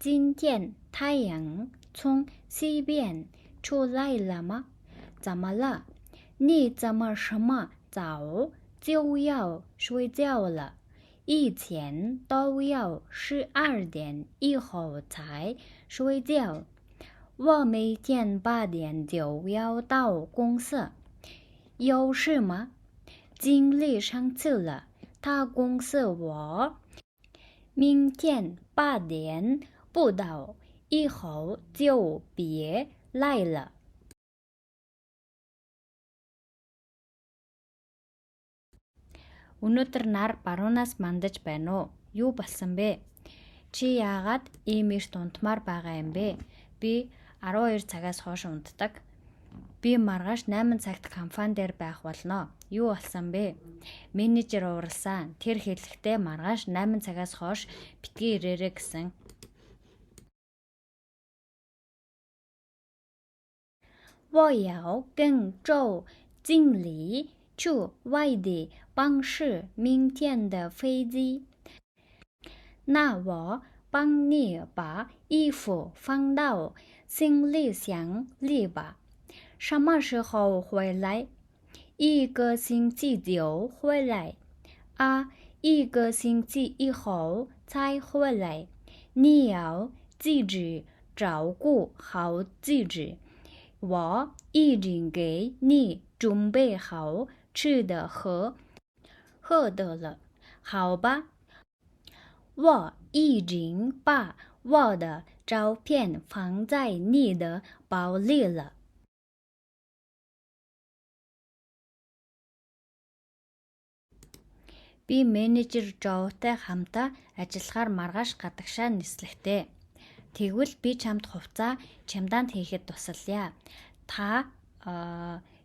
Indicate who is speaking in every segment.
Speaker 1: 今天太阳从西边出来了吗？怎么了？你怎么这么早就要睡觉了？以前都要12点以后才睡觉。我每天8点就要到公司。有事吗？经理生气了，他公司我明天8点不到以后就别来了。Өнөөдөр нар баруунаас мандаж байна уу? Юу болсон бэ? Чи яагаад иймэрт унтмаар байгаа юм бэ? Би 12 цагаас хойш унтдаг. Би маргааш 8 цагт компани дээр байх болно. Юу болсон бэ? Менежер ууралсан. Тэр хэлэхдээ маргааш 8 цагаас хойш битгий ирээрэй гэсэн. 我要跟周经理去外地办事明天的飞机。那我帮你把衣服放到行李箱里吧。什么时候回来？1个星期就回来。1个星期以后才回来。你要记住照顾好自己。我已经给你准备好吃的和喝的了，好吧？我已经把我的照片放在你的包里了。Би менежер Жоутай хамтаа ажиллахаар маргааш гадагшаа нислэгтэй. Тэгвэл би чамд хувцас чемодан хийхэд тусалъя. Та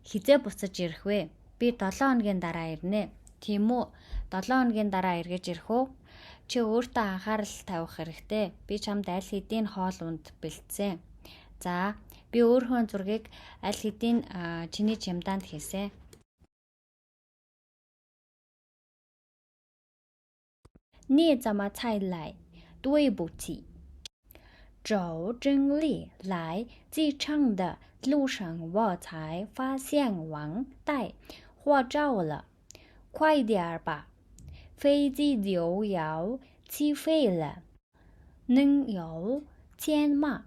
Speaker 1: хизээ буцаж ирэх вэ? Би 7 хоногийн дараа ирнэ. Тийм үү? 7 хоногийн дараа эргэж ирэх үү? Чи өөртөө анхаарал тавих хэрэгтэй. Би чамд аль хэдийн хоол унд бэлдсэн. За, би өөрийнхөө зургийг аль хэдийн чиний чемоданд хийсэн. 你怎么才来？对不起。周经理来机场的路上，我才发现忘带护照了。快点吧，飞机就要起飞了。能有钱吗？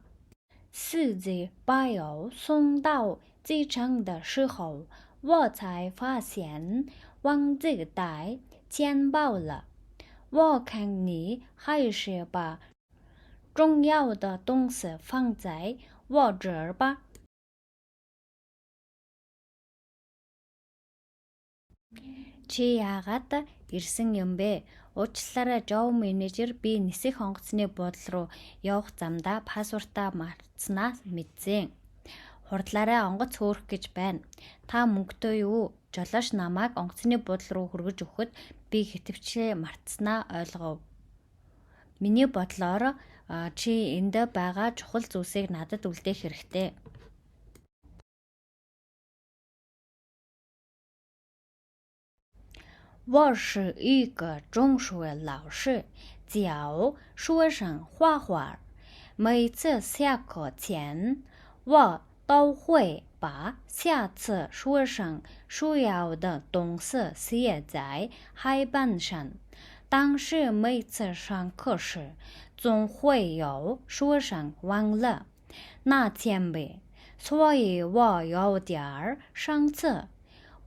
Speaker 1: 司机把我送到机场的时候，我才发现忘记带钱包了。我看你还是把重要的东西放在我这儿吧。Чи яагаад ирсэн юм бэ? Уучлаарай, Жоо менежер, би нисэх онгоцны буудлын руу явах замдаа пассвортаа мартснаа мэдсэн. Хурдлаарай, онгоц хөөрөх гэж байна. Та мөнгөтэй юу? Жолооч намайг онгоцны буудлын руу хүргэж өгөхөд би хэтвчлээ мартснаа ойлгов. Миний бодлоор чи энд байгаа чухал зүйлсийг надад үлдээх хэрэгтэй. 我是一个中学老师，教学生画画。每次下课前，我都会把下次学生需要的东西写在黑板上。但是每次上课时，总会有学生忘了拿铅笔，所以我有点儿生气。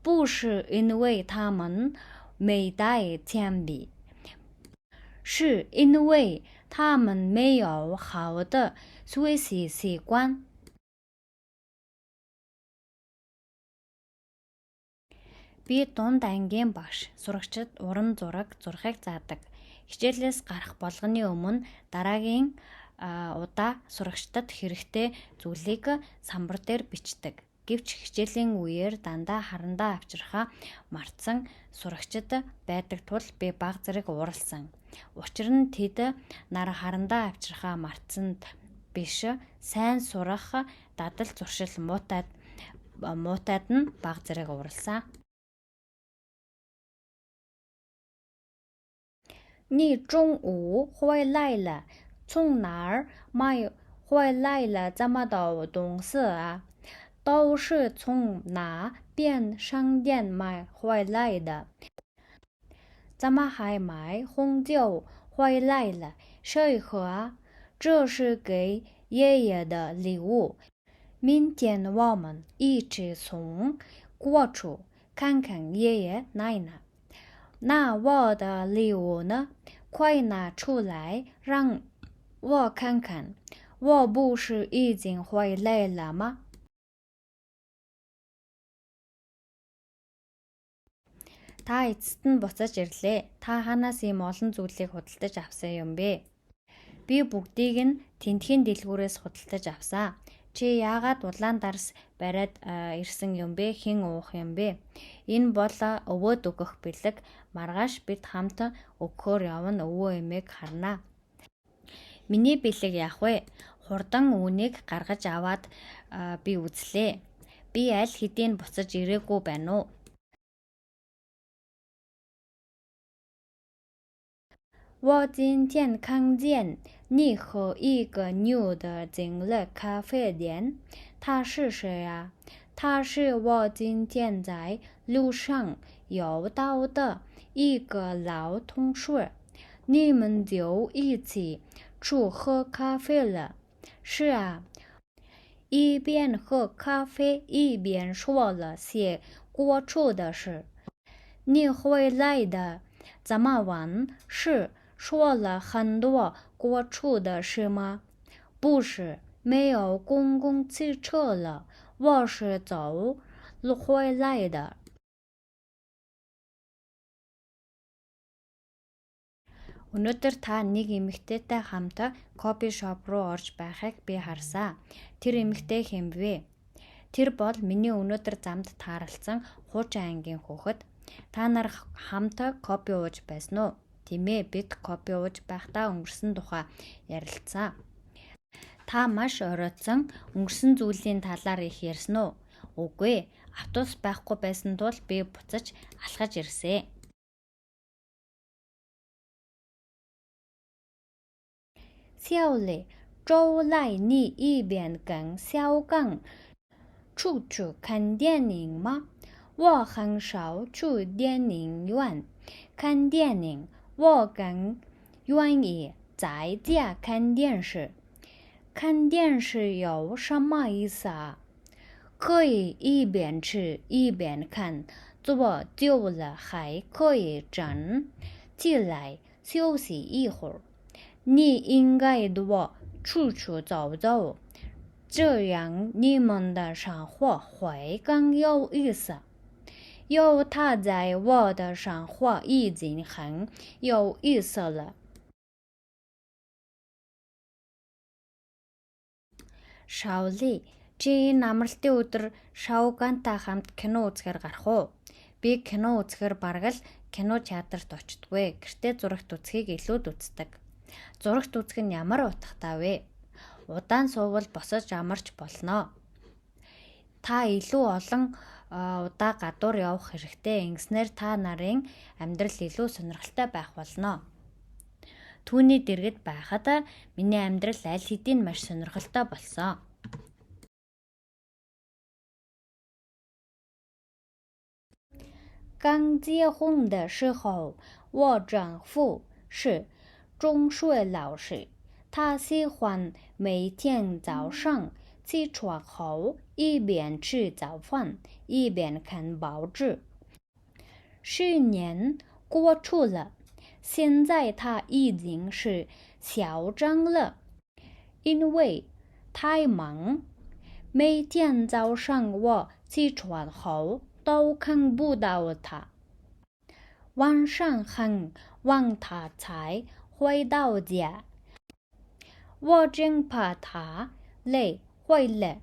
Speaker 1: 不是因为他们没带铅笔，是因为他们没有好的学习习惯。Би дунд ангийн багш, сурагчид уран зураг зурхийг заадаг. Хичээлээс гарах болгоны өмнө дараагийн удаа сурагчдад хэрэгтэй зүйлийг самбар дээр бичдэг. Гэвч хичээлийн үеэр дандаа харандаа авчрахаа мартсан сурагчид байдаг тул би бага зэрэг ууралсан. Учир нь тэд нар харандаа авчрахаа мартсанд биш, сайн сурах дадал зуршил муутайд нь бага зэрэг ууралсан. 你中午回来了，从哪儿买回来了这么多东西啊？都是从那边商店买回来的。怎么还买红酒回来了？谁喝啊？这是给爷爷的礼物。明天我们一起从过去看看爷爷奶奶。那我的礼物呢？快拿出来让我看看。我不是已经回来了吗？Та эцэст нь буцаж ирлээ. Та хаанаас ийм олон зүйлийг худалдаж авсан юм бэ? Би бүгдийг нь тентхийн дэлгүүрээс худалдаж авсан. Чи яагаад улаан дарс бариад ирсэн юм бэ? Хэн уух юм бэ? Энэ бол өвөөд өгөх бэлэг. Маргааш бид хамт өгөхөөр явна өвөө эмээг харнаа. Миний бэлэг яах вэ? Хурдан үүнийг гаргаж аваад би үзлээ. Би аль хэдийн буцаж ирээгүй байна уу? 我今天看见你和一个女的进了咖啡店，她是谁啊？她是我今天在路上遇到的一个老同学，你们就一起去喝咖啡了。是啊，一边喝咖啡一边说了些过去的事。你回来的这么晚是？说了很多过去的事吗？不是，没有公共汽车了，我是走路回来的。Өнөөдөр та нэг эмэгтэйтэй хамт кофе шоп руу орж байхыг би харсан. Тэр эмэгтэй хэн бэ? Тэр бол миний өнөөдөр замд тааралцсан хуучин ангийн хүүхэд. Та нар хамт кофе ууж байсан уу? Тийм ээ, бид кофе ууж байхдаа өнгөрсөн тухай ярилцсан. Та маш оройтсон өнгөрсөн зүйлийн талаар их ярьсан уу? Үгүй, автобус байхгүй байсан тул би буцаж алхаж ирсэн. 小李，周来你一边跟小刚出去看电影吗？我很少去电影院看电影。我更愿意在家看电视。看电视有什么意思啊？可以一边吃一边看，坐久了还可以站起来休息一会儿。你应该多出去走走，这样你们的生活会更有意思。有他在我的生活已经很有意思了。Шавли, чи намралтын өдөр Шавгантай хамт кино үзэхээр гарах уу? Би кино үзэхээр бараг л кино театрт очдгүй. Гэртээ зурагт үзхийг илүүд үздэг. Зурагт үзэх нь ямар утгатай вэ? Удаан суувал босож амарч болно. Та илүү олон удаа гадуур явах хэрэгтэй. Ингэснээр та нарын амьдрал илүү сонирхолтой байх болно. Түүний дэргэд байхад миний амьдрал аль хэдийн маш сонирхолтой болсон. 刚结婚的时候，我丈夫是中学老师，他喜欢每天早上起床后一边吃早饭一边看报纸。10年过去了，现在他已经是校长了，因为太忙，每天早上我起床后都看不到他，晚上很晚他才回到家，我真怕他累坏了，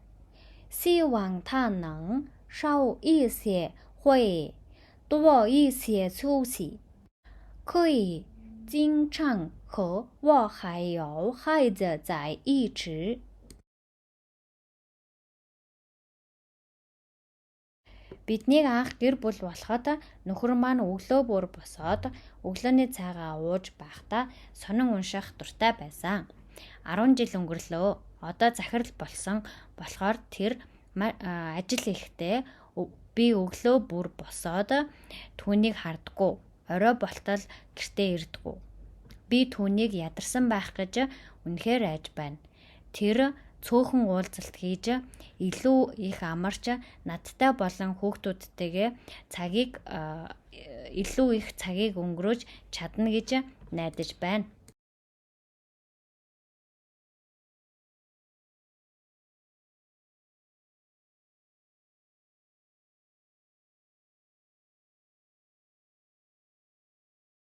Speaker 1: 希望他能少一些会，多一些休息，可以经常和我还有孩子在一起。Биднийг анх гэр бүл болоход нөхөр маань өглөө бүр босоод өглөөний цайгаа ууж байхдаа сонин унших дуртай байсан. 10 жил өнгөрлөө. Одоо захирал болсон болохоор тэр ажил ихтэй би өглөө бүр босоод түүнийг хардггүй. Орой болтол гэртээ ирдэггүй. Би түүнийг ядарсан байх гэж үнэхээр айж байна. Тэр цөөхөн уулзалт хийж илүү их амарч надтай болон хүүхдүүдтэйгээ илүү их цагийг өнгөрөөж чадна гэж найдаж байна.